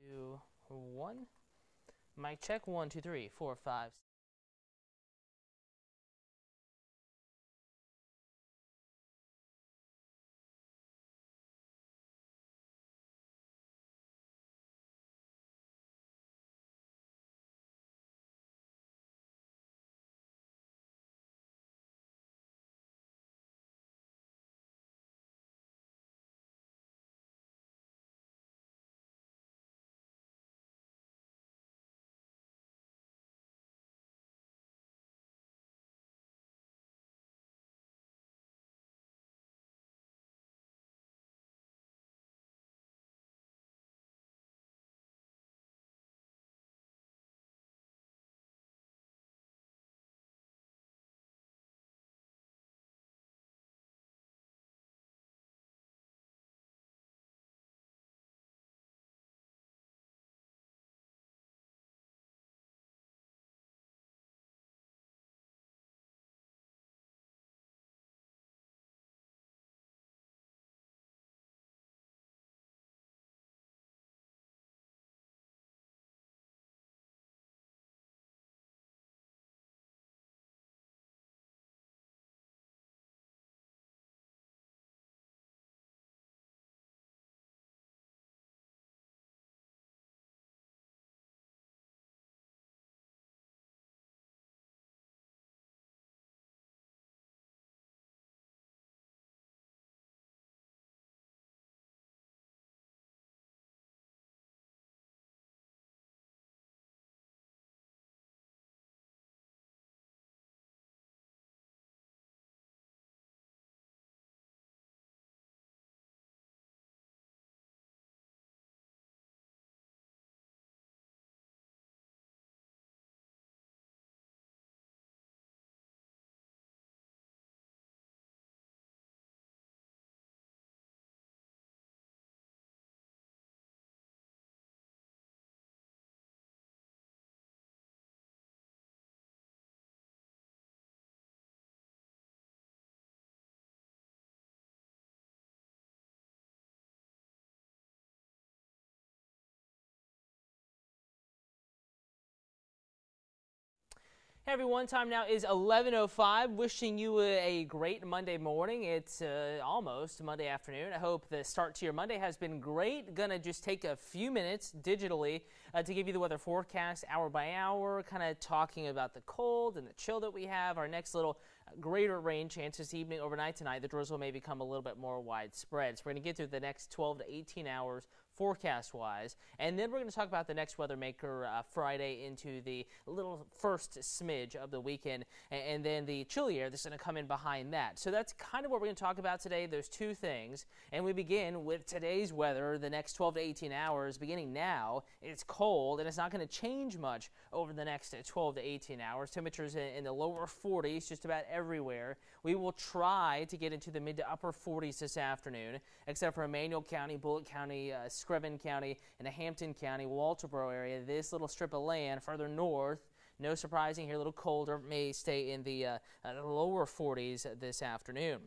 2, 1. Mic check. 1, 2, 3, 4, 5. Hey everyone, time now is 11:05. Wishing you a great Monday morning. It's almost Monday afternoon. I hope the start to your Monday has been great. Gonna just take a few minutes digitally to give you the weather forecast hour by hour, kind of talking about the cold and the chill that we have. Our next little greater rain chance this evening, overnight tonight. The drizzle may become a little bit more widespread. So we're going to get through the next 12 to 18 hours forecast-wise, and then we're going to talk about the next weather maker Friday into the little first smidge of the weekend, and then the chilly air that's going to come in behind that. So that's kind of what we're going to talk about today. There's two things, and we begin with today's weather. The next 12 to 18 hours, beginning now, it's cold, and it's not going to change much over the next 12 to 18 hours. Temperatures in the lower 40s just about everywhere. We will try to get into the mid to upper 40s this afternoon, except for Emmanuel County, Bullitt County, Screven County, and the Hampton County, Walterboro area. This little strip of land further north, no surprising here, a little colder, may stay in the lower 40s this afternoon.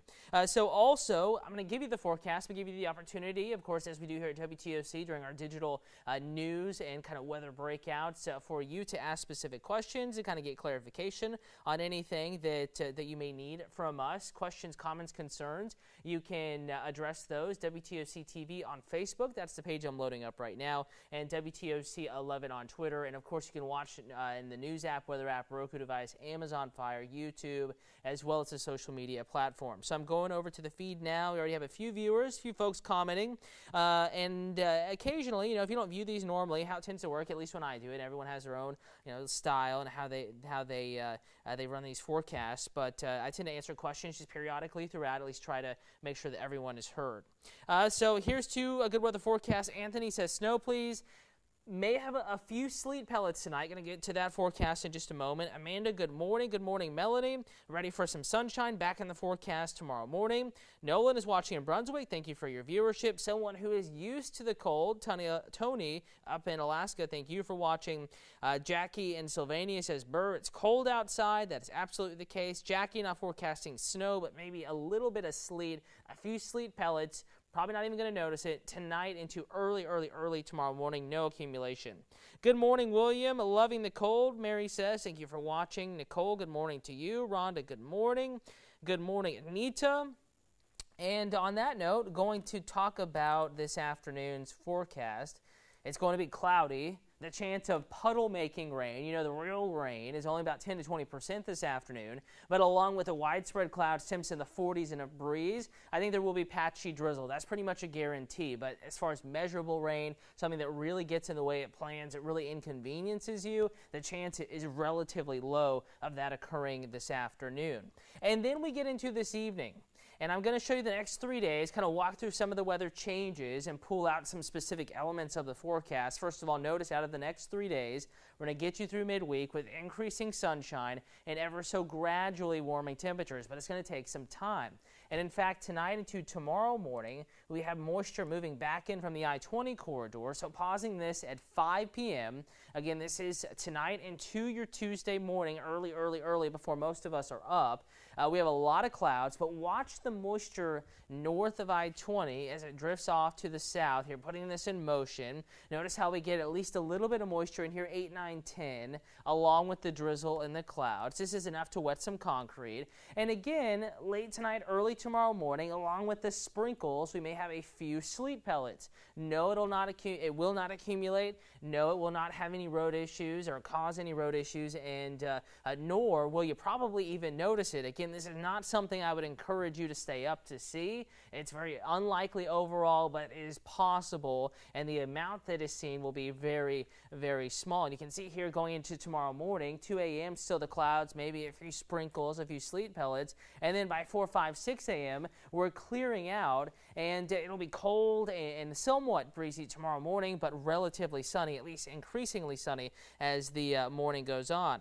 So also, I'm going to give you the forecast, but give you the opportunity, of course, as we do here at WTOC during our digital news and kind of weather breakouts, for you to ask specific questions and kind of get clarification on anything that you may need from us. Questions, comments, concerns, you can address those. WTOC TV on Facebook, that's the page I'm loading up right now, and WTOC 11 on Twitter. And of course, you can watch in the news app, weather app, Roku device, Amazon Fire, YouTube, as well as the social media platform. So I'm going over to the feed now. We already have a few viewers, a few folks commenting, and occasionally, if you don't view these normally, how it tends to work, at least when I do it, everyone has their own, style and how they run these forecasts. But I tend to answer questions just periodically throughout, at least try to make sure that everyone is heard. So here's to a good weather forecast. Anthony says snow, please. May have a few sleet pellets tonight. Going to get to that forecast in just a moment. Amanda, good morning. Good morning, Melanie. Ready for some sunshine. Back in the forecast tomorrow morning. Nolan is watching in Brunswick. Thank you for your viewership. Someone who is used to the cold, Tony up in Alaska, thank you for watching. Jackie in Sylvania says, Burr, it's cold outside. That's absolutely the case. Jackie not forecasting snow, but maybe a little bit of sleet. A few sleet pellets Probably not even going to notice it. Tonight into early tomorrow morning, no accumulation. Good morning, William. Loving the cold, Mary says. Thank you for watching. Nicole, good morning to you. Rhonda, good morning. Good morning, Anita. And on that note, going to talk about this afternoon's forecast. It's going to be cloudy. The chance of puddle-making rain, you know, the real rain, is only about 10 to 20% this afternoon. But along with the widespread clouds, temps in the 40s and a breeze, I think there will be patchy drizzle. That's pretty much a guarantee. But as far as measurable rain, something that really gets in the way of plans, it really inconveniences you, the chance is relatively low of that occurring this afternoon. And then we get into this evening. And I'm going to show you the next 3 days, kind of walk through some of the weather changes and pull out some specific elements of the forecast. First of all, notice out of the next 3 days, we're going to get you through midweek with increasing sunshine and ever so gradually warming temperatures, but it's going to take some time. And in fact, tonight into tomorrow morning, we have moisture moving back in from the I-20 corridor. So pausing this at 5 p.m. Again, this is tonight into your Tuesday morning, early before most of us are up. We have a lot of clouds, but watch the moisture north of I-20 as it drifts off to the south. Here, putting this in motion. Notice how we get at least a little bit of moisture in here, 8, 9, 10, along with the drizzle and the clouds. This is enough to wet some concrete. And again, late tonight, early tomorrow morning, along with the sprinkles, we may have a few sleet pellets. No, it will not accumulate. No, it will not have any road issues or cause any road issues, and nor will you probably even notice it. Again, this is not something I would encourage you to stay up to see. It's very unlikely overall, but it is possible, and the amount that is seen will be very, very small. And you can see here going into tomorrow morning, 2 a.m. still the clouds, maybe a few sprinkles, a few sleet pellets, and then by 4, 5, 6 a.m. we're clearing out, and it'll be cold and somewhat breezy tomorrow morning, but relatively sunny, at least increasingly sunny as the morning goes on.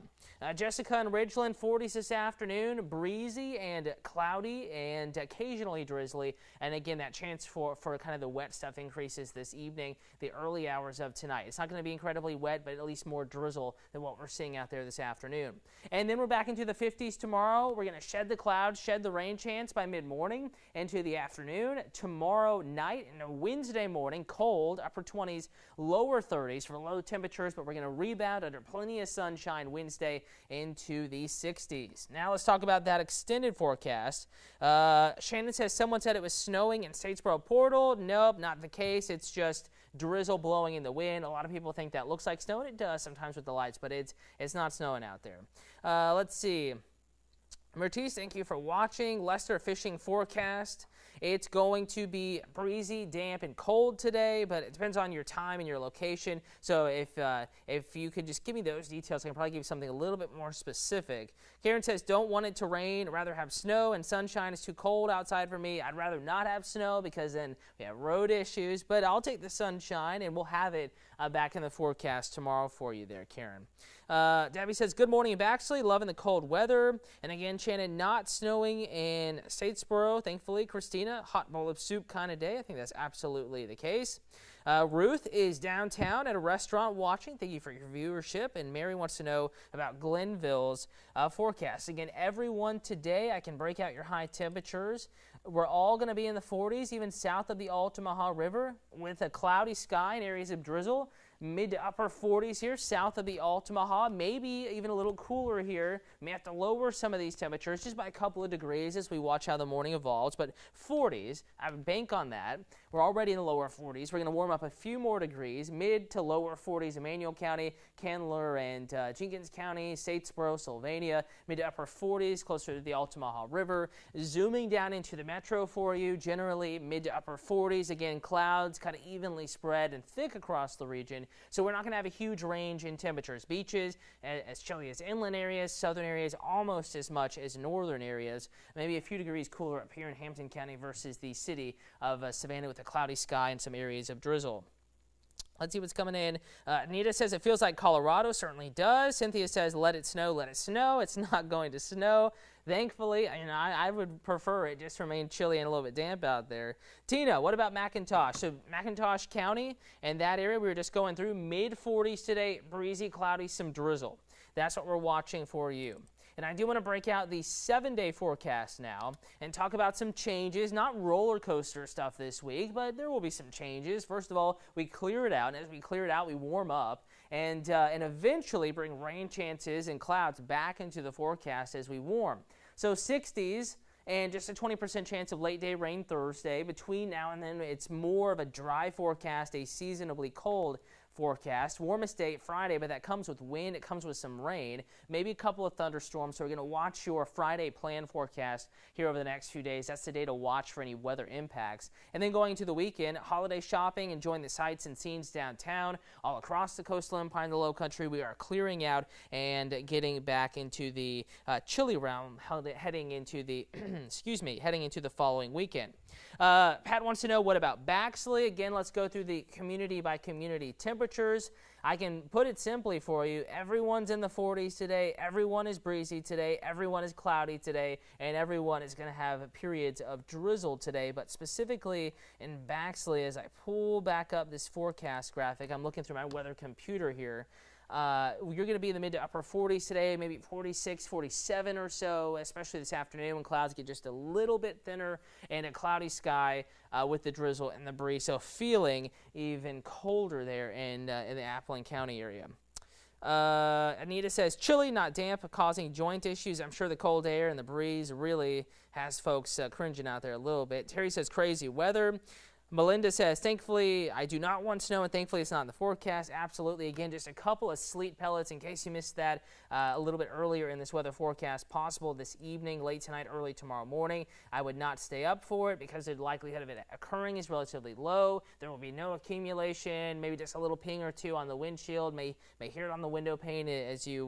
Jessica and Ridgeland, 40s this afternoon, breezy and cloudy and occasionally drizzly. And again, that chance for kind of the wet stuff increases this evening, the early hours of tonight. It's not going to be incredibly wet, but at least more drizzle than what we're seeing out there this afternoon. And then we're back into the 50s tomorrow. We're going to shed the clouds, shed the rain chance by mid-morning into the afternoon. Tomorrow night and Wednesday morning, cold, upper 20s, lower 30s for low temperatures, but we're going to rebound under plenty of sunshine Wednesday into the 60s. Now let's talk about that extended forecast. Shannon says someone said it was snowing in Statesboro Portal. Nope, not the case. It's just drizzle blowing in the wind. A lot of people think that looks like snow, and it does sometimes with the lights, but it's not snowing out there. Let's see. Mertice, thank you for watching. Lester fishing forecast. It's going to be breezy, damp, and cold today, but it depends on your time and your location. So if you could just give me those details, I can probably give you something a little bit more specific. Karen says, don't want it to rain, rather have snow and sunshine. It's too cold outside for me. I'd rather not have snow because then we have road issues, but I'll take the sunshine, and we'll have it back in the forecast tomorrow for you there, Karen. Debbie says, good morning in Baxley, loving the cold weather. And again, Shannon, not snowing in Statesboro, thankfully. Christina, hot bowl of soup kind of day. I think that's absolutely the case. Ruth is downtown at a restaurant watching. Thank you for your viewership. And Mary wants to know about Glenville's forecast. Again, everyone today, I can break out your high temperatures. We're all going to be in the 40s, even south of the Altamaha River, with a cloudy sky and areas of drizzle. Mid to upper 40s here south of the Altamaha, maybe even a little cooler here. May have to lower some of these temperatures just by a couple of degrees as we watch how the morning evolves, but 40s, I would bank on that. We're already in the lower 40s. We're going to warm up a few more degrees, mid to lower 40s, Emmanuel County, Candler and Jenkins County, Statesboro, Sylvania, mid to upper 40s, closer to the Altamaha River. Zooming down into the metro for you, generally mid to upper 40s. Again, clouds kind of evenly spread and thick across the region. So we're not going to have a huge range in temperatures. Beaches as chilly as inland areas, southern areas almost as much as northern areas. Maybe a few degrees cooler up here in Hampton County versus the city of Savannah with a cloudy sky and some areas of drizzle. Let's see what's coming in. Anita says it feels like Colorado. Certainly does. Cynthia says let it snow, let it snow. It's not going to snow. Thankfully, I would prefer it just to remain chilly and a little bit damp out there. Tina, what about McIntosh? So McIntosh County and that area we were just going through, mid-40s today, breezy, cloudy, some drizzle. That's what we're watching for you. And I do want to break out the 7-day forecast now and talk about some changes, not roller coaster stuff this week, but there will be some changes. First of all, we clear it out, and as we clear it out, we warm up and eventually bring rain chances and clouds back into the forecast as we warm. So 60s and just a 20% chance of late day rain Thursday. Between now and then, it's more of a dry forecast, a seasonably cold forecast. Warmest day Friday, but that comes with wind. It comes with some rain, maybe a couple of thunderstorms. So we're going to watch your Friday plan forecast here over the next few days. That's the day to watch for any weather impacts. And then going into the weekend, holiday shopping, enjoying the sights and scenes downtown, all across the coastal empire and the low country. We are clearing out and getting back into the chilly realm, heading into the heading into the following weekend. Pat wants to know, what about Baxley? Again, let's go through the community by community temperatures. I can put it simply for you. Everyone's in the 40s today. Everyone is breezy today. Everyone is cloudy today. And everyone is going to have periods of drizzle today. But specifically in Baxley, as I pull back up this forecast graphic, I'm looking through my weather computer here. You're going to be in the mid to upper 40s today, maybe 46, 47 or so, especially this afternoon when clouds get just a little bit thinner and a cloudy sky with the drizzle and the breeze. So feeling even colder there in the Appleton County area. Anita says chilly, not damp, causing joint issues. I'm sure the cold air and the breeze really has folks cringing out there a little bit. Terry says crazy weather. Melinda says, thankfully, I do not want snow, and thankfully it's not in the forecast. Absolutely. Again, just a couple of sleet pellets in case you missed that a little bit earlier in this weather forecast. Possible this evening, late tonight, early tomorrow morning. I would not stay up for it because the likelihood of it occurring is relatively low. There will be no accumulation, maybe just a little ping or two on the windshield. May hear it on the window pane as you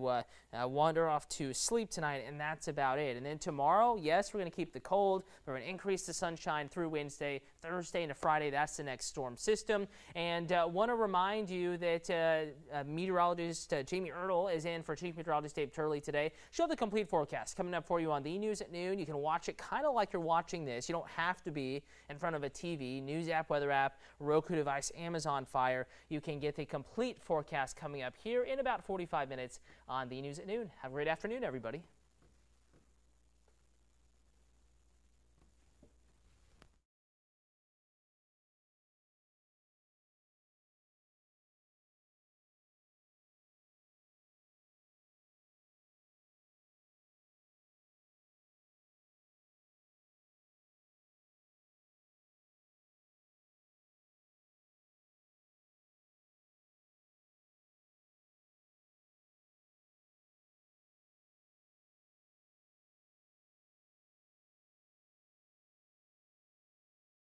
wander off to sleep tonight, and that's about it. And then tomorrow, yes, we're going to keep the cold. We're going to increase the sunshine through Wednesday, Thursday, into Friday. That's the next storm system. And want to remind you that meteorologist Jamie Ertl is in for Chief Meteorologist Dave Turley today. She'll have the complete forecast coming up for you on the News at Noon. You can watch it kind of like you're watching this. You don't have to be in front of a TV, news app, weather app, Roku device, Amazon Fire. You can get the complete forecast coming up here in about 45 minutes on the News at Noon. Have a great afternoon, everybody.